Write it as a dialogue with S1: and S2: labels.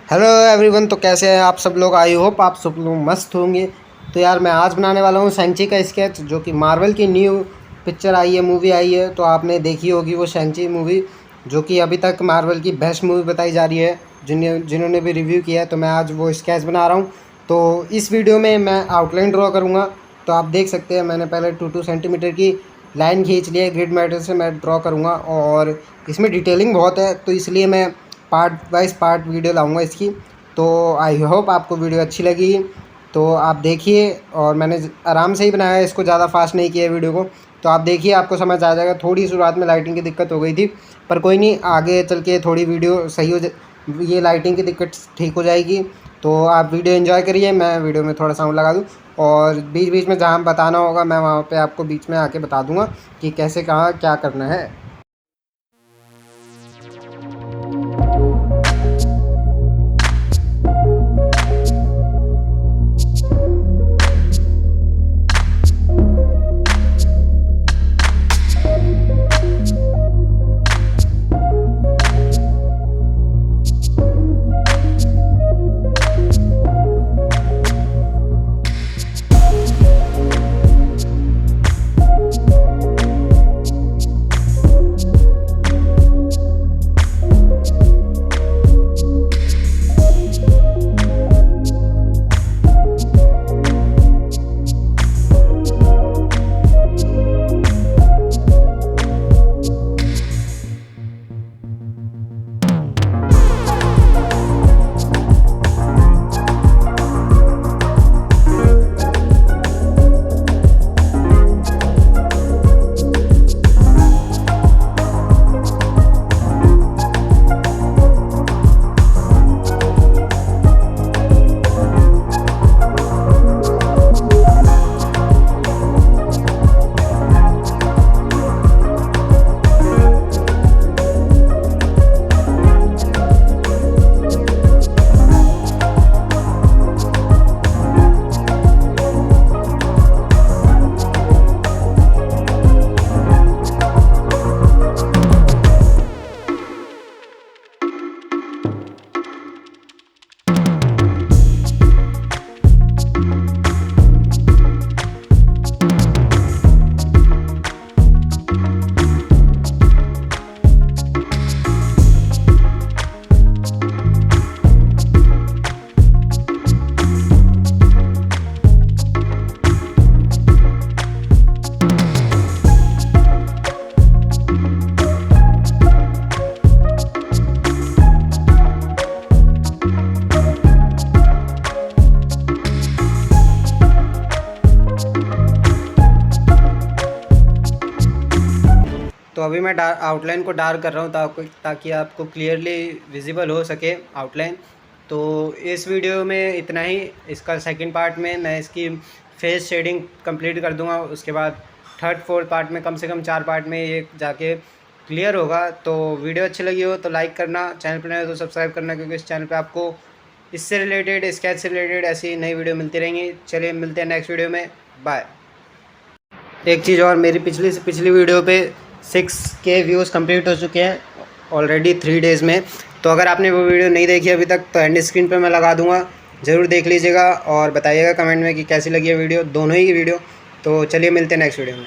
S1: Hello everyone. तो कैसे हैं आप सब लोग? आई होप आप सब लोग मस्त होंगे। तो यार मैं आज बनाने वाला हूँ शैंग-ची का स्केच, जो कि मार्वल की न्यू पिक्चर आई है, मूवी आई है। तो आपने देखी होगी वो शैंग-ची मूवी, जो कि अभी तक मार्वल की बेस्ट मूवी बताई जा रही है। जिन्होंने भी रिव्यू किया है, तो मैं आज वो स्केच बना रहा हूँ। तो इस वीडियो में मैं आउटलाइन ड्रॉ करूँगा। तो आप देख सकते हैं मैंने पहले 2 सेंटीमीटर की लाइन खींच ली है। ग्रिड मैटर से मैं ड्रॉ करूँगा और इसमें डिटेलिंग बहुत है, तो इसलिए मैं पार्ट वाइज पार्ट वीडियो लाऊंगा इसकी। तो आई होप आपको वीडियो अच्छी लगी। तो आप देखिए, और मैंने आराम से ही बनाया है इसको, ज़्यादा फास्ट नहीं किया वीडियो को। तो आप देखिए, आपको समझ आ जाएगा। थोड़ी शुरुआत में लाइटिंग की दिक्कत हो गई थी, पर कोई नहीं, आगे चल के थोड़ी वीडियो सही हो ये लाइटिंग की दिक्कत ठीक हो जाएगी। तो आप वीडियो एंजॉय करिए। मैं वीडियो में थोड़ा साउंड लगा दूँ, और बीच बीच में जहाँ बताना होगा मैं वहाँ पर आपको बीच में आके बता दूँगा कि कैसे कहाँ क्या करना है। तो अभी मैं आउटलाइन को डार्क कर रहा हूँ ताकि आपको क्लियरली विजिबल हो सके आउटलाइन। तो इस वीडियो में इतना ही। इसका सेकंड पार्ट में मैं इसकी फेस शेडिंग कंप्लीट कर दूंगा। उसके बाद थर्ड फोर्थ पार्ट में, कम से कम 4 पार्ट में ये जाके क्लियर होगा। तो वीडियो अच्छी लगी हो तो लाइक करना, चैनल पर नए हो तो सब्सक्राइब करना, क्योंकि इस चैनल पर आपको इससे रिलेटेड, स्केच से रिलेटेड ऐसी नई वीडियो मिलती रहेंगी। चलिए मिलते हैं नेक्स्ट वीडियो में। बाय। एक चीज़ और, मेरी पिछली वीडियो पे 6K व्यूज़ कंप्लीट हो चुके हैं ऑलरेडी 3 डेज़ में। तो अगर आपने वो वीडियो नहीं देखी अभी तक, तो एंड स्क्रीन पे मैं लगा दूंगा, ज़रूर देख लीजिएगा और बताइएगा कमेंट में कि कैसी लगी है वीडियो, दोनों ही की वीडियो। तो चलिए मिलते हैं नेक्स्ट वीडियो में।